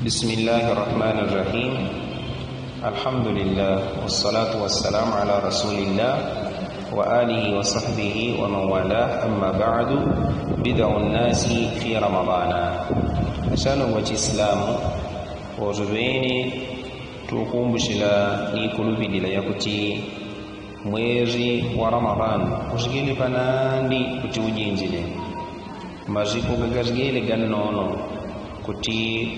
بسم الله الرحمن الرحيم. الحمد لله والصلاة والسلام على رسول الله وآله وصحبه ومن والاه. أما بعد، بدع الناس في رمضان. أشانوا وإسلام وزبيني tukumbushila ikulubidila yakuti mwezi wa Ramadhan ushigili panandi kuti ujinjile maziku gagazigile gannono kuti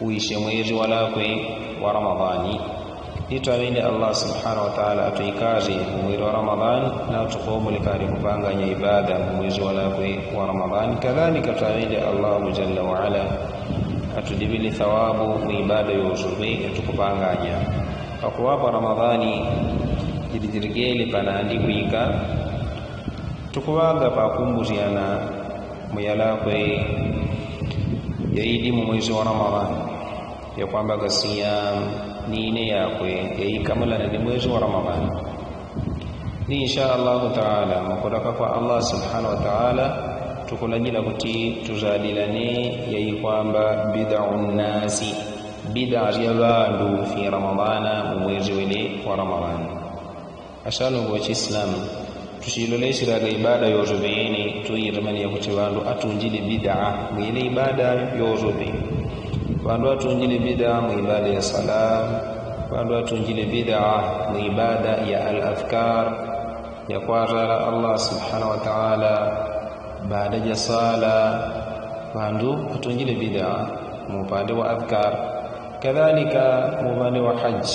uishe mwezi walakwe wa Ramadhani. Itawinde Allah subhanahu wa ta'ala atuikaze mwezi wa Ramadhan na tukumbulikari kupanganya ibada mwezi walakwe wa Ramadhani. Kadhalika tawinde Allah jalla wa ala atudibili thawabu mu ibada yozubi tukupanganya akuwapa Ramadhani jidirigele panandi kuika tukuwaga pakumbuziana muyalakwe yaidi mu mwezi wa Ramadhani ya kwamba gasiyam nine yakwe yaikamala ni mwezi wa Ramadhani ni insha Allah ta'ala mukudaka kwa Allah subhanahu wa ta'ala tukulajila kuti tuzadilane yayi kwamba bid'un nasi bid'a yabandu fi Ramadhana mwezi wele wa Ramadhani. Ashalo wa Islam tushiloleshira ibada yozobeni tuyiramani ya kuti bandu atunjile bid'a mwele ibada yozobe bandu atunjile bid'a mu ibada ya salam bandu atunjile bid'a mu ibada ya al-afkar ya kwazara Allah subhanahu wa ta'ala baada ya sala bandu atunjile bid'a mu pande wa adhkar. Kadhalika mu pande wa hajj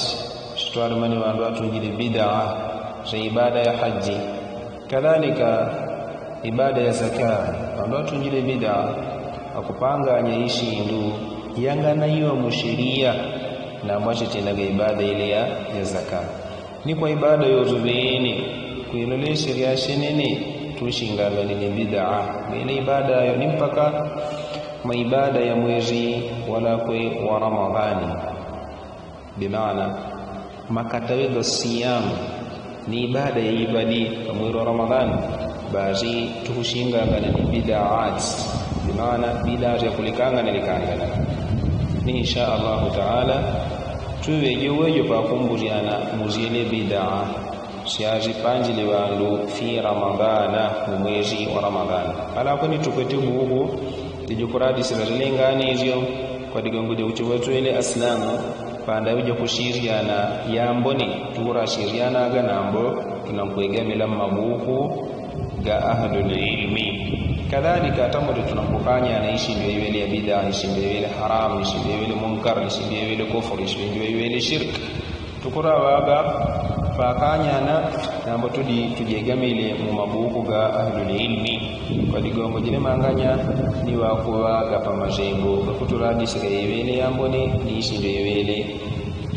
shitwala mani bandu atunjile bid'a za ibada ya haji. Kadhalika ibada ya zakat bandu atunjile bid'a akupanga nyaishi ndu yangana hiyo mushiria na ambacho tenaga ibada ile ya zakat ni kwa ibada yozubeni kuilole sheria shenene tushinganga ni bid'a ile ibada yo ni mpaka maibada ya mwezi wala kwe wa Ramadhani bimaana makatawe siyam ni ibada ya ibadi mwezi wa Ramadhani basi tushinganga ni bid'at bimaana bid'a ya kulikanga nilikanga ni insha Allah ta'ala tuwejo pakumbuziana muzile bid'a siazi panjile bandu fi Ramadhana mwezi wa Ramadhani ala kuni tukwete buhu tijukuradi siralengani hizo kwa digongude uchuwetu ile aslamu panda uje kushiriana yamboni tura shiriana ganambo tunamkuegemela mabuku ga ahlul ilmi. Kadhalika tamudu tunapokanya anaishi ndio iwe ya bid'a, ishi ndio iwe haram, ishi ndio iwe munkar, ishi ndio iwe kufur, ishi ndio iwe shirk tukura waga fakanya na ambapo tujegamile mu mabuku ga ahlul ilmi kwa digongo jine manganya ni wakuwaga pamazengo kuturadi sigayewele yamboni ni ishi ndio iwe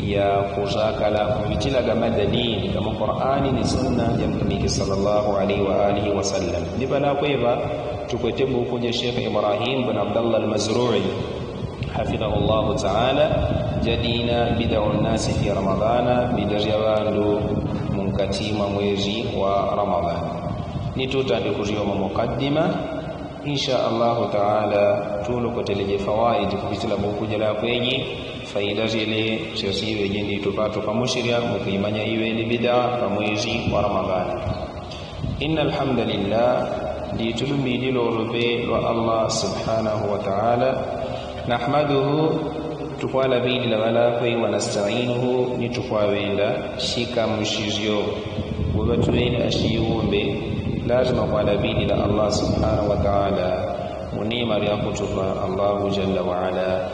ya kuzakala kumitila kama dalili kama Qur'ani ni sunna ya Mtume sallallahu alaihi wa alihi wasallam. Ndibana kweva tukwete buku ya Sheikh Ibrahim bin Abdullah al-Mazrui hafidhahullah ta'ala jadina bid'un nasi fi Ramadhana bidajawandu munkatima mwezi wa Ramadhani. Nitutande kuzioma mukaddima insha Allah ta'ala tulokoteleje fawaid kupitila buku jala kwenye faida zile sisiwe jindi tupate pamushiria mukimanya iwe ni bid'a kwa mwezi wa Ramadhani. Innal hamdalillah ditulumi dilorobe wa Allah subhanahu wa ta'ala nahmaduhu tukwala bili la walakwe wa nasta'inuhu nitukwawenda shika mushizyo wabatuwele ashiyumbe lazima kwa bili la Allah subhanahu wa ta'ala munima ya kutuba Allah jalla wa ala.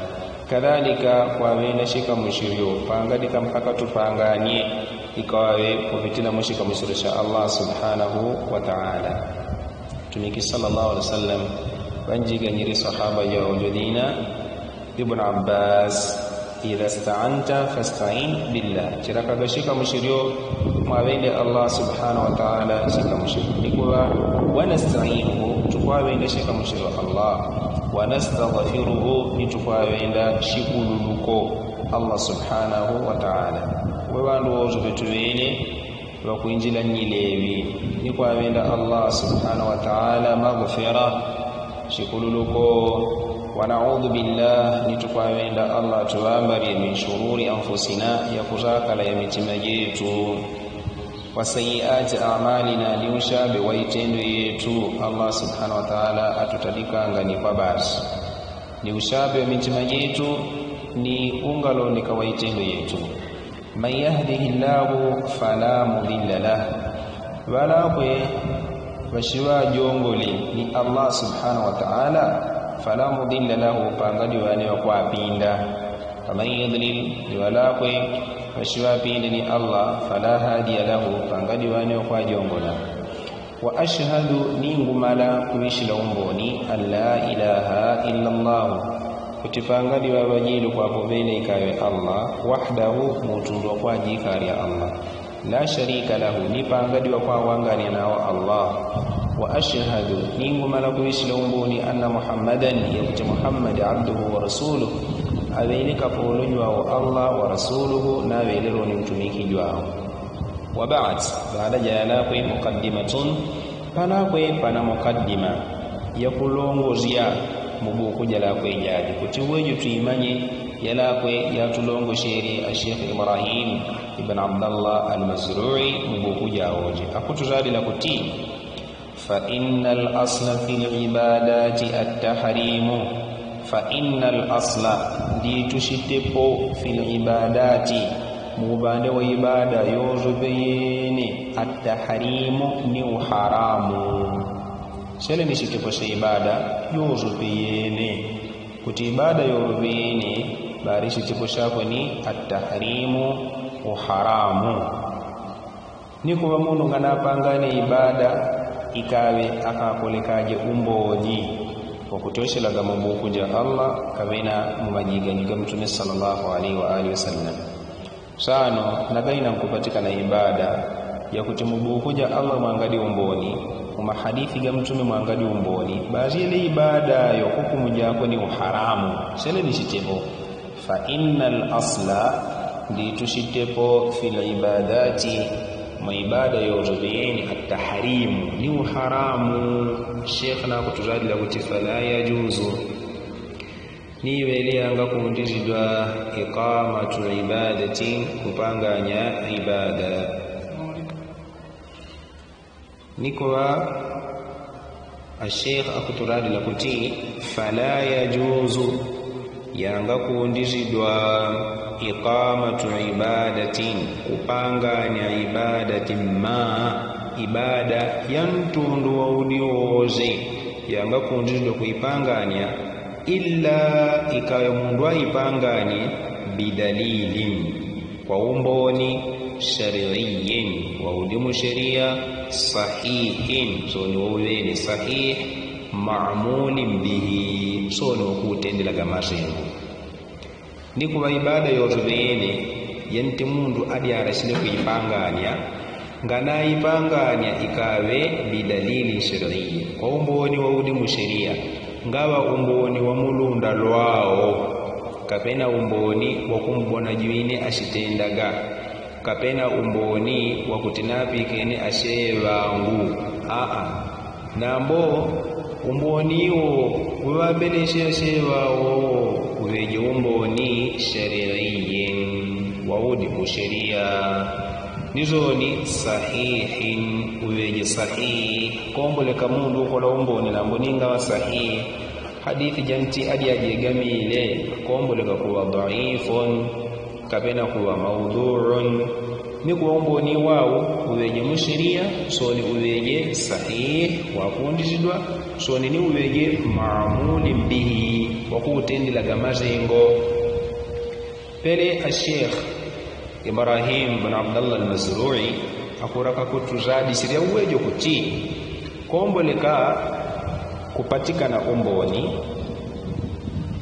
Kadhalika kwa wena shika mushirio pangalika mpaka tupanganye ikawe kupitia mushika mushirisha Allah subhanahu wa ta'ala. Tumiki sallallahu alaihi wasallam banjiga nyiri sahaba ya wajudina Ibn Abbas idha ista'anta fasta'in billah chiraka gashika mushirio mwawende Allah subhanahu wa ta'ala shika mushirio nikuwa wanasta'inuhu tukwawende shika mushirio Allah wa nastaghfiruhu nitukwawenda shikululuko Allah subhanahu wa ta'ala. Webandu wozubetuwele wakuinjila nyilewi nikwawenda Allah subhanahu wa ta'ala maghfira shikululuko wa na'udhu billah nitukwawenda Allah tuambari min shururi anfusina yakuzakala ya mitima yetu wa sayyiati a'malina liushabe wa itendo yetu Allah subhanahu wa ta'ala atutalikanga ni kwa basi ni ushabe wa mitima yetu ni ungalo ni kwa itendo yetu man yahdihillahu fala mudilla lahu wala kwe washiwa jongoli ni Allah subhanahu wa ta'ala fala mudilla lahu pangadi wane kwa pinda kama yadlil wala kwe washiwa pinda ni Allah fala hadiya lahu pangadi wane kwa jongola wa ashhadu ningumala kuishila umboni alla ilaha illa Allah kutipangadi wabajilu kwa povele ikawe Allah wahdahu mutundwa kwa jikari ya Allah la sharika lahu nipangadi kwa wangani nao Allah wa ashhadu ningumala kuishila umboni anna Muhammadan yakti Muhammad abduhu wa rasuluhu awelika polojwa wa Allah wa rasuluhu na welero ni mtumiki jwao wa ba'd baada jala kwa muqaddimatun pana muqaddima ya kulongozia mubuku jala kwa jaji kutiweju tuimanye yala kwa ya tulongo sheri Sheikh Ibrahim ibn Abdullah al-Mazrui mubuku jaoje akutuzadi la kutii fa innal asla fil ibadati at-tahrim fa innal asla di tushitepo fil ibadati mubande wa ibada yozubeyene at-tahrimu ni uharamu sele ni shitepo sha ibada yozubeyene kuti ibada yozubeyene bari shitepo shako ni at-tahrimu uharamu niko bamundu nganapangane ibada ikawe akakolekaje umboni kwa kutoshelaga mabuku ja Allah kabina mumajiganyiga mtume sallallahu alaihi wa alihi wasallam sano nagaina mkupatikana ibada ya kutimubuku ja Allah mwangali umboni kuma hadithi ga mtume mwangali umboni baadhi ile ibada yo hukumu jako ni uharamu sele nishitepo fa innal asla litushitepo fil ibadati maibada yozubiyeni at-tahrim ni uharamu Sheikh na kutuzadi la kutifala ya juzu ni wele anga kuundizidwa iqamatu ibadati kupanganya ibada nikowa Sheikh akuturadi la kuti fala ya juzu yanga kuundizidwa iqamatu ibadatin kupanganya ibadatin ma ibada yantundu wa udioze yanga kundizidwa kuipanganya illa ikawe mundu aipanganye bidalilin kwa umboni shari'iyyin wa udimu sharia sahihin so ni wawele sahih ma'mulin bihi so ni wakutendela gamazengo ni kuwa ibada yozubene yenti mundu adi arashile kuipanganya ngana ipanganya ikawe bidalili shari'i kwa umboni wa udimu sharia ngawa umboni wa mulunda lwao kapena umboni wa kumbona juine ashitendaga kapena umboni wa kutinapikene ashewangu nambo umboniwo wabeleshe shewao uweje umboni shari'iyyin waudi musharia nizoni sahihin uweje sahih kombole kamundu ukola umboni namboninga wa sahih hadithi janti adi ajegamile kombole kakuwa dhaifun kapena kuwa maudhu'un ni kuwa umboni wao uweje musharia soni uweje sahih wakundizidwa soni ni uweje maamuli bihi wakutendela gamazengo pele Sheikh Ibrahim ibn Abdullah al-Mazrui akuraka kutuzadi siria uweje kuti komboleka kupatikana umboni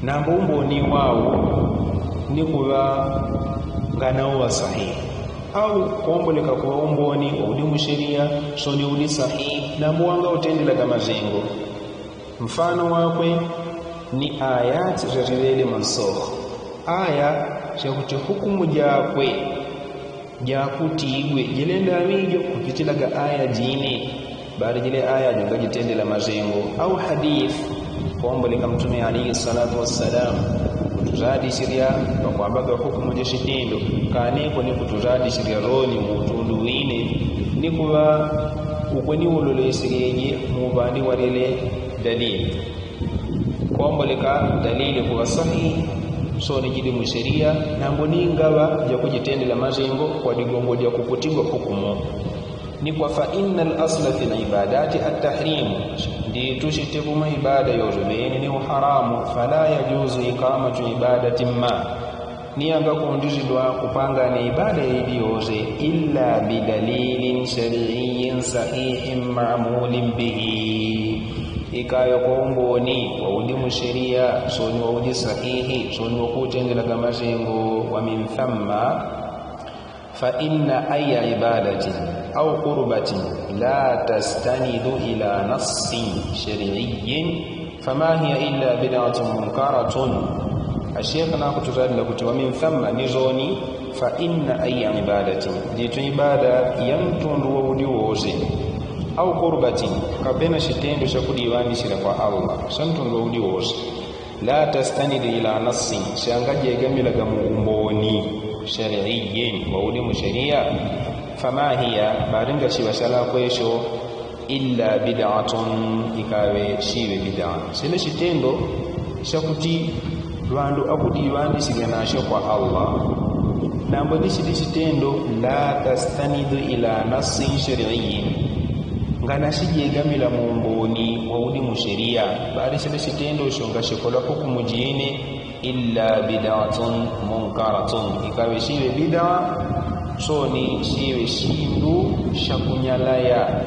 na umboni wao ni kuwa nganao wa sahihi au komboleka kwa umboni wa udimu sheria soni uli sahihi na mwanga utendela kama zengo mfano wakwe ni ayat zazilele mansukh aya chakuti hukumu jakwe jakutigwe jilenda mijo kupitilaga aya jine bari jile aya jongajitendela mazengo au hadith kombo likamtumia alayhi salatu wassalam kutuzadi shiria bakwambaga hukumu je shitindo kaneko ni kutuzadi shiria roni mutundu wine ni kuba ukweni ulole shirie mubandi walele dalili kombo lika dalili kwa sahihi so ni jidi musheria na ngaba ya kujitendela mazengo kwa digongo ya kukutigwa hukumu ni kwa fa innal asla fil ibadati at-tahrim ndi tushiteku ma ibada yozobeni ni haramu fala yajuzu iqamatu ibadatin ma ni anga kundizidwa kupanga ni ibada iliyoze illa bidalilin shar'iyyin sahihin ma'mulin bihi ikayo komboni waudimu sheria soni waudi sahihi soni wakutendela kamazengo wa min thamma fa inna ayya ibadatin au qurbatin la tastanidu ila nassin shar'iyyin fama hiya illa bid'atun munkaratun ashekana kutuzadila kuti wa min thamma nizoni fa inna ayya ibadatin jitu ibada yantundu waudi woze au qurbatin kabena shitendo cha kudiwanishira kwa Allah santundu waudi woze la tastanidu ila nassin shangaje gamila gamumboni shar'iyyin waudi musharia fama hiya baringa shibashala kwesho illa bid'atun ikawe shiwe bid'a sile shitendo shakuti lwandu akudiwanishira nasho kwa Allah nambo nishidi shitendo la tastanidu ila nassin shar'iyyin ngana shijegamila mumboni waudi musheria baada sile shitendo shonga shekola hukumu jine illa bid'atun munkaratun ikawe shiwe bid'a so ni shiwe shindu shakunyalaya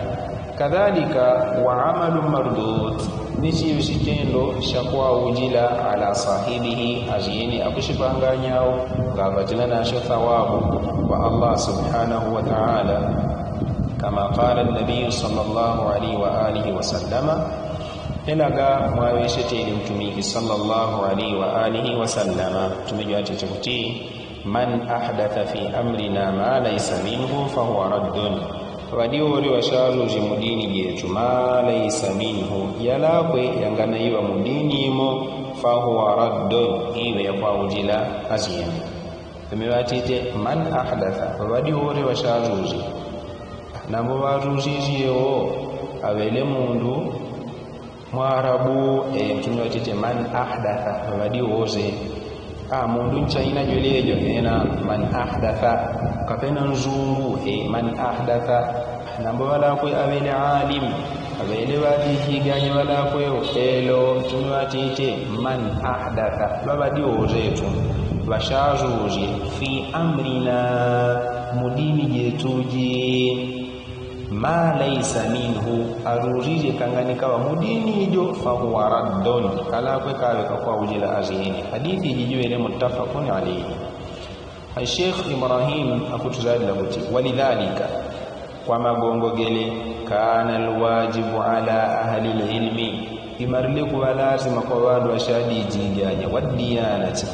kadhalika wa amalu mardud ni shiwe shitendo shakwa ujila ala sahibihi azini akushipanganyao gabatina nasho thawabu wa Allah subhanahu wa ta'ala kama qala an-nabiy sallallahu alayhi wa alihi wa sallama elaga mwaweshete mtumiki sallallahu alayhi wa alihi wa sallama tumejwache chakuti man ahdatha fi amrina ma laysa minhu fa huwa raddun wadiori washaru jimudini yetu ma laysa minhu yalakwe yangana iwa mudini mo fa huwa raddun iwe kwa ujila aziyeni tumewatite man ahdatha wadiori washaru nambo baruziziyo abele mundu mwarabu mtume watete man ahdatha wadi woze mundu nchaina jwelejo nena man ahdatha kapena nzungu man ahdatha nambo wala kwe abele alim abele badihiganye wala kwe elo mtume watete man ahdatha babadi wozetu bashazuzi fi amrina mudini jetuji ma laysa minhu arurije kanganika wa mudini jo fa huwa raddun kala kwe kawe kwa ujila azini hadithi hijwele muttafaqun alayhi Sheikh Ibrahim akutuzali labuti walidhalika kwa magongogele kana alwajibu ala ahli alilmi imarliku lazima kwa wadu ashadi jijaja wadiyanati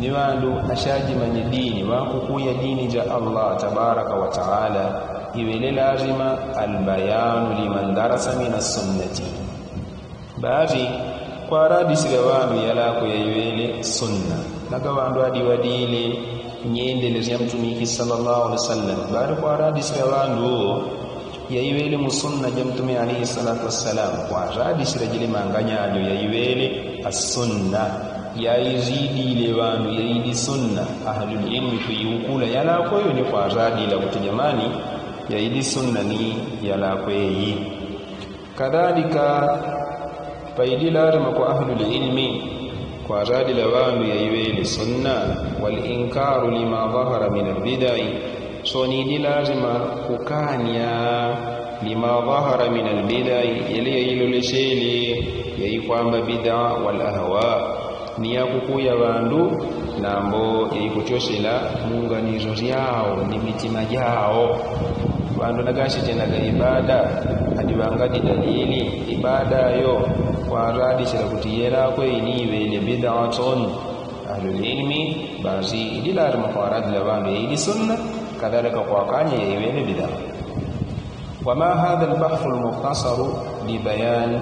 ni wandu ashaji manye dini wakukuya dini ja Allah tabaraka wa taala iwele lazima albayanu liman darasa min as-sunnati baadhi kwa radisi ya wandu yalako ya iwele sunna naga wandu hadi wadile nyendelezi ya mtumiki sallallahu alaihi wasallam baada kwa radisi ya wandu ya iwele musunna ya mtume alayhi salatu wassalam kwa radisi ya jile manganyajo ya iwele as-sunna ya izidi ile wandu ya idi sunna ahlul ilmi kuyukula yalako yo ni kwa radi la kutujamani ya idi sunna ni yala kweyi kadhalika faidila rama kwa ahlul ilmi kwa radi la wandu ya iwele sunna wal inkaru lima dhahara min albidai so ni lazima kukanya lima dhahara min albidai yale iloleshele yai kwamba bid'a wal ahwa ni ya kukuya wandu nambo yikuchoshela muunganizo yao ni mitima yao wandu nagashi tena ibada hadi wangadi dalili ibada yo kwa radi shira kutiyera kwe iniwe ile bid'atun ahlul ilmi basi idila arma kwa radi la wandu ili sunna kadhalika kwa kanya iwe bid'a wama hadha al-bahth al-mukhtasar li bayan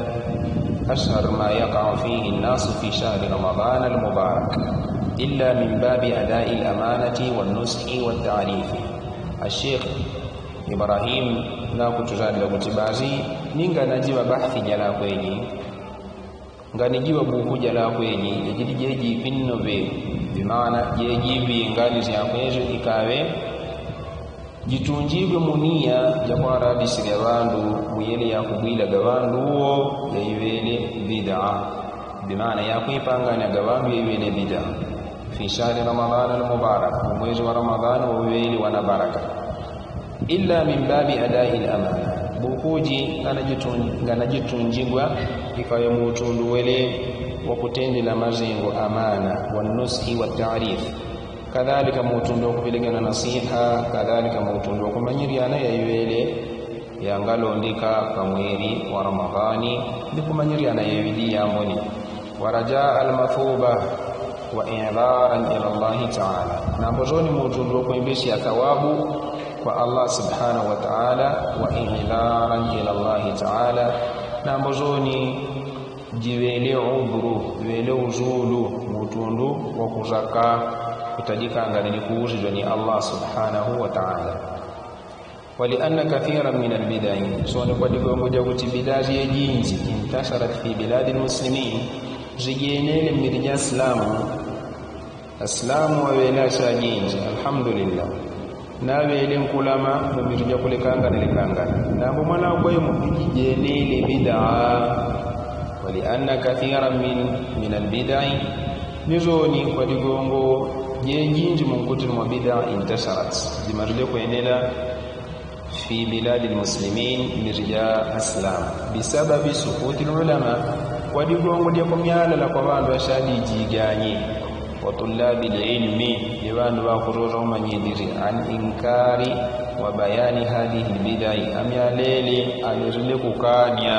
أشهر ما يقع فيه الناس في شهر رمضان المبارك إلا من باب أداء الأمانة والنصح والتعريف. الشيخ إبراهيم nakutuzali kutibazi ninga najiwa bahthi jala kweli nganijiwa buku jala kweli ejidi jeji pinno be bimaana jeji bi ngali za kwezo ikawe jitunjibwe munia jakwara disiri abandu muyele yakubwila gabandu uwo yaibele bid'a bimaana yakwipangana gabandu yaibele bid'a fi shahri ramadan al-mubarak mwezi wa ramadhan wawili wana baraka illa min babi adai al-amana bukuji nganajitunjibwa ikawe mutundu wele wa kutendela mazengo amana wanushi wa ta'rif kadhalika mutundu kupiligana nasiha kadhalika mutundu kumanyiriana yayiwele yangalondika kamweri wa ramadhani bikumanyiriana yawidi yamoni waraja al-mathuba wa i'dharan ila Allah ta'ala nambozoni mutundu kuimbeshi thawabu kwa Allah subhanahu wa ta'ala wa i'dharan ila Allah ta'ala nambozoni jiwele udhuru jiwele uzulu mutundu wa kuzaka kutajikanga ni kuuzwa ni Allah subhanahu wa ta'ala. Walianna kathiran min albidai sona kwa digongo jaguti bidazi ya jinsi intasharat fi biladi almuslimin zijenele mirja islamu wawela sa jinsi alhamdulillah nawele nkulama mirja kulekanga nilikanga nambo mwana kwa mujijenele bid'a walianna kathiran min albidai nizoni kwa digongo jinji munkuti mwa bid'a intasharat zimarule kuenela في بلاد المسلمين مرجاء اسلام بسبب سقوط العلماء وديغونgo dyakom yala la kwa bandu bashadi jiganye wa tullabi ilmi yabandu bakuroza umanyidiri an inkari wa bayani hadhihi bidai amyalele alozile kukanya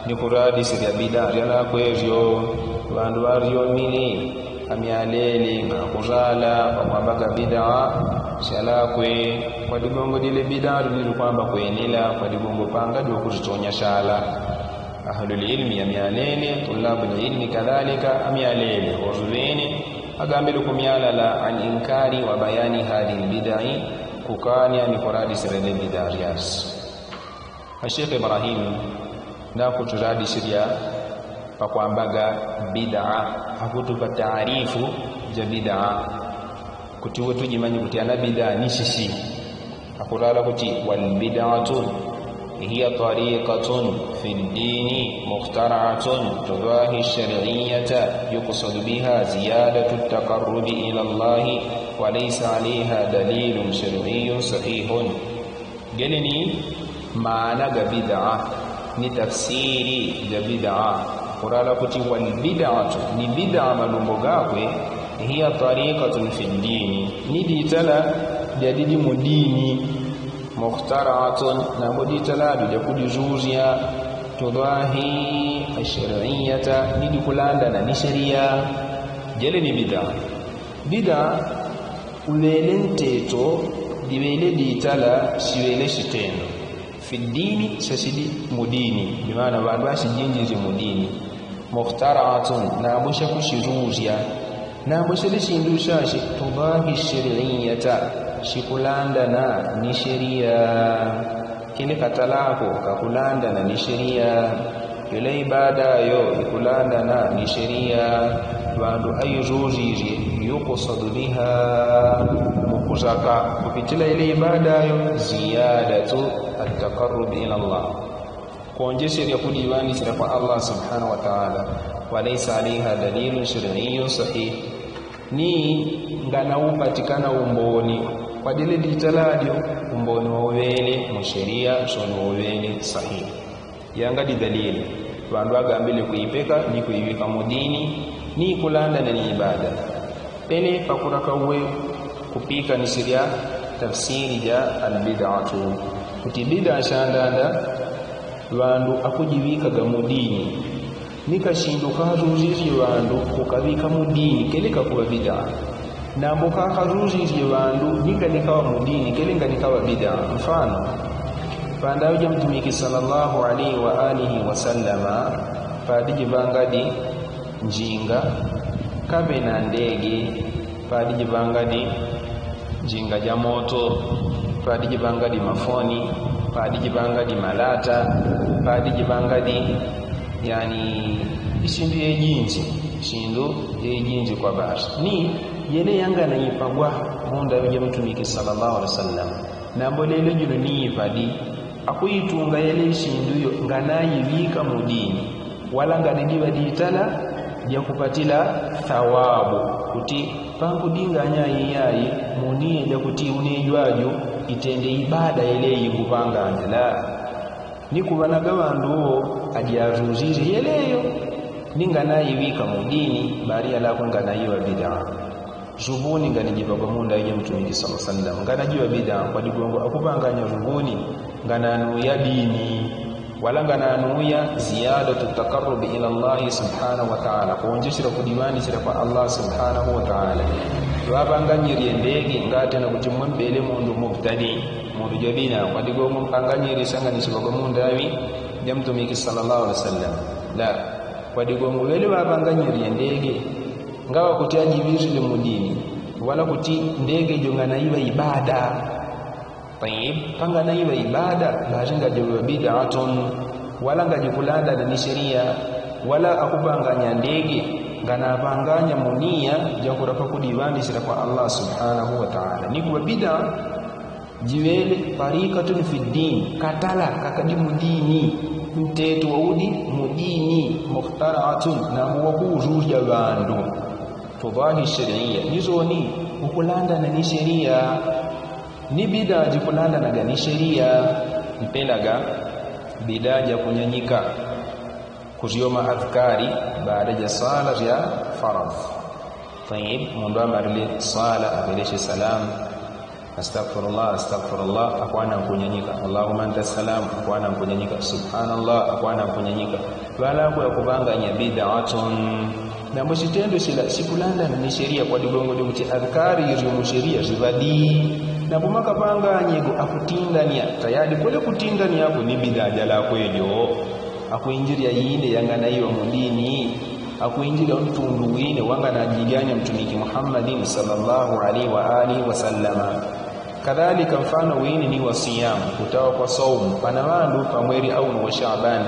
ni kuradi siri bid'a yala kwezyo bandu bariyo mili amyalele ngakuzala kwambaga bid'a shalakwe kwa digongo dile bid'a ni kwamba kuenela kwa digongo panga ndio kuzitonya shala ahlul ilmi amyalele tulabul ilmi kadhalika amyalele wazubeni agambele kumyala la an inkari wa bayani hadi bid'i kukanya ni kuradi sirele bid'a yas Sheikh Ibrahim na kuturadi shiria kwa kwambaga bid'a hakutupa taarifu ya bid'a kutiwe tujimanyi kutiana bid'a ni shishi akurala kuti wal bid'atu hiya tariqatun fi ad-din mukhtara'atun tudahi ash-shar'iyyata yuqsad biha ziyadatu at-taqarrub ila Allah wa laysa 'alayha dalilun shar'iyyun sahihun geleni maana ga bid'a ni tafsiri ya bid'a kurala kuti wal bid'atu ni bid'a malumbo gakwe hiya tariqatun fi ad-din ni ditala jadidi mudini mukhtara'atun na muditala ya kujuzuzia tudahi ash-shar'iyyata ni kulanda na sharia jele ni bid'a ulelenteto diwele ditala siwele shitendo fi ad-din sasidi mudini bimaana bandu basijinjize mudini mukhtara'atun na busha kushizuzia na busha shindusha shi tudahi shar'iyyata shikulanda na ni sheria kile katalako kakulanda na ni sheria ile ibada yo ikulanda na ni sheria bandu ayuzuzi yuqsadu biha mukuzaka kupitila ile ibada yo ziyadatu at-taqarrub ila Allah kuonjesha ya kudiwani sira kwa Allah subhanahu wa ta'ala walaysa 'alayha dalilun shar'iyyun sahih ni ngana upatikana umboni kwa dile ditaladio umboni wa wele msheria sono wele sahihi yanga di dalili bandu agambile kuipeka ni kuiweka mudini ni kulanda na ni ibada pele pakuraka uwe kupika ni siria tafsiri ya albid'atu kutibida shandanda bandu akujiwika gamudini nikashinduka hazuzizi bandu kukabika mudini keleka kuwa bid'a namboka hazuzizi bandu nikalikawa mudini kelenga nikawa bid'a mfano pandaje mtumiki sallallahu alaihi wa alihi wasallama padiji bangadi njinga kabe na ndege padiji bangadi njinga ja moto padiji bangadi mafoni padiji bangadi malata padiji bangadi yani ishindu yejinji kwa basi ni yele yanga na yipagwa munda ya mtumiki sallallahu alaihi wasallam na mbolele juno ni ipadi akuyitunga yele ishindu yo nganayibika mudini wala nganidiba ditala ya kupatila thawabu kuti pangu dinga nyayi muniye ya kuti unejwajo itende ibada ile yingupanga la ni kubanaga bandu ajazuzire yeleyo ninga nayibika mudini bari ala ko nganayiwa bid'a zubuni nganijiba kwa munda ya mtumiki sallallahu alaihi wasallam nganajiwa bid'a kwa digongo akupanganya zubuni ngananu ya dini wala ngananu ya ziyadatu taqarrub ila Allah subhanahu wa ta'ala kuonjeshira kudimani sira kwa Allah subhanahu wa ta'ala wabanganyiri ndege ngate na kutimwa mbele mundu mubtadi mundu jabina kwa digongo mpanganyiri sangani sibago munda ya mtumiki sallallahu alaihi wasallam la kwa digongo wele wabanganyiri ndege ngawa kutiaji vizuri mudini wala kuti ndege jongana iwa ibada tayib panga na iwa ibada bazinga jowa bid'atun wala ngajikulanda na sheria wala akubanganya ndege ngana banganya munia jakurapa kudiwani sira kwa Allah subhanahu wa ta'ala ni kwa bid'a jiwele tariqatun fi din katala kakadimu dini mtetu waudi mudini mukhtara'atun na huwa kuzuja bandu tudahi sharia nizoni ukulanda na sheria ni bid'a jikulanda na gani sheria mpendaga bid'a ya kunyanyika kuzioma adhkari baada ya sala ya faradh tayib mundu amarili sala abeleshe salam astaghfirullah akwana kunyanyika Allahumma anta salam akwana kunyanyika subhanallah akwana kunyanyika wala kwa kubanganya bid'atun na mshitendo sikulanda na sheria kwa digongo dikuti adhkari hizo sheria zibadi na kumaka panga nyego akutindania tayari kule kutindania hapo ni bid'a jala kwelyo akuinjiria yinde yanga na hiyo mudini akuinjiria mtundu wine wanga na jiganya mtumiki Muhammadin sallallahu alaihi wa alihi wasallama kadhalika mfano wine ni wasiyam kutawa kwa saumu pana wandu pa mwezi au wa Shaaban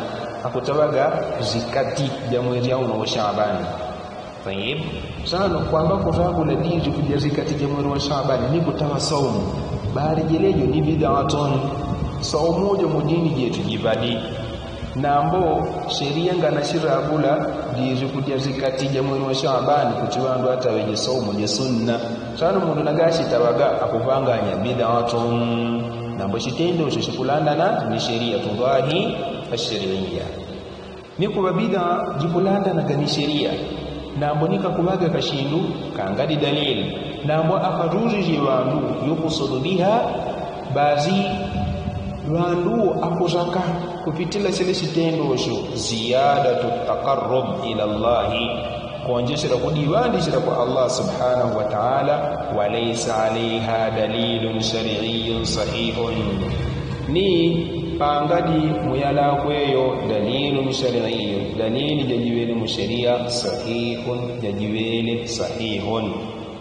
akutawaga zikati ya mwezi au wa Shaaban tayib sana kwamba kufahamu na dini kujazika katika mwezi wa Shaaban ni kutawa saumu bali jelejo ni bid'atun saumu moja mudini jetu jibadi nambo sheria ngana shirabula diji kujazika katika mwezi wa Shaaban kutiwandu hata wenye saumu ya sunna sana mundu nagashi tawaga akuvanganya bid'atun nambo shitendo shoshikulanda na ni sheria tudahi ash-shari'iyya ni kwa bid'a jikulanda na gani sheria nambo nikakubaga kashindu kangadi dalili nambo akaruzi wandu yukusudubiha bazi wandu akuzaka kupitila sile sitendo sho ziyadatu taqarrub ila Allah kuonjesha kudiwani sira kwa Allah subhanahu wa ta'ala walaysa alaiha dalilun shar'iyyun sahihun ni pangadi muyala kweyo dalilun shar'iyyun dalili jajiwele musharia sahihun jajiwele sahihun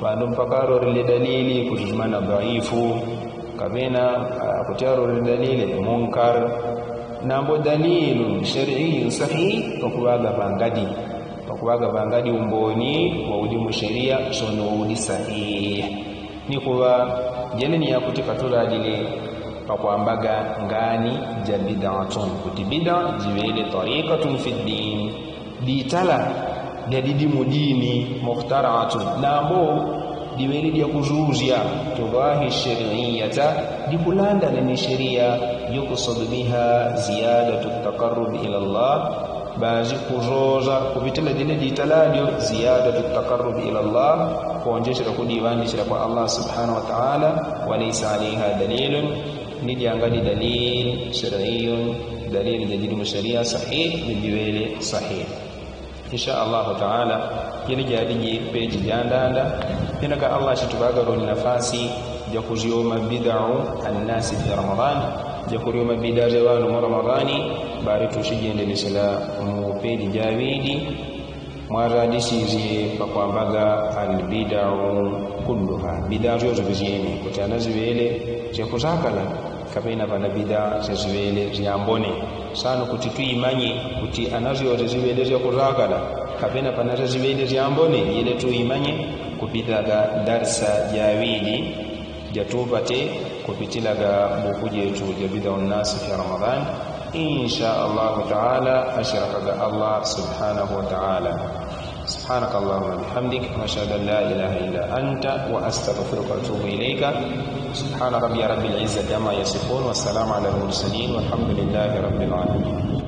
wando mpakaro ile dalili kutuzimana dhaifu kabena kutaro ile dalili munkar nambo dalilun shar'iyyun sahih pakuwaga bangadi umboni wa udimu sheria sono udi sahih ni kuwa jene ni yakutika turadile pakuambaga ngani ja bid'atun kuti bid'a jiwele tariqatun fi din ditala jadi mudini mukhtara'atun nambo diwele dia kuzuzia tudahi shar'iyyata dikulanda na sheria yukusudubiha ziyadatu taqarrub ila Allah bazi kuzoza kupitila dile ditaladio ziyadatu taqarrub ila Allah kuonjesha kudiwani sira kwa Allah subhanahu wa ta'ala walaysa alaiha dalilun nidiangali dalil shar'iyyun dalil jadidu sharia sahih nidiwele sahih insha Allah ta'ala yele jadiji peji jandanda inaka Allah shitubaga ron nafasi ya kuzioma bid'u an-nas fi Ramadan ya kurioma bid'a za wanu Ramadhani bari tushijendelesha mu peji jawidi mwaradisizie pakwambaga albid'u kulluha bid'a zozo biziyene kuti anazivele zekuzakala kapena pana bid'a zezivele ziyambone sano kuti tuimanye kuti anazozo zivele zekuzakala kapena pana zezivele ziyambone yele tuimanye kupitaga darsa jawidi jatupate kupitilaga buku jetu jabida nasi fi Ramadan insha Allah ta'ala ashraka Allah subhanahu wa ta'ala. سبحانك اللهم وبحمدك أشهد أن لا إله إلا أنت وأستغفرك وأتوب إليك. سبحان ربي رب العزة عما يصفون والسلام على المرسلين والحمد لله رب العالمين.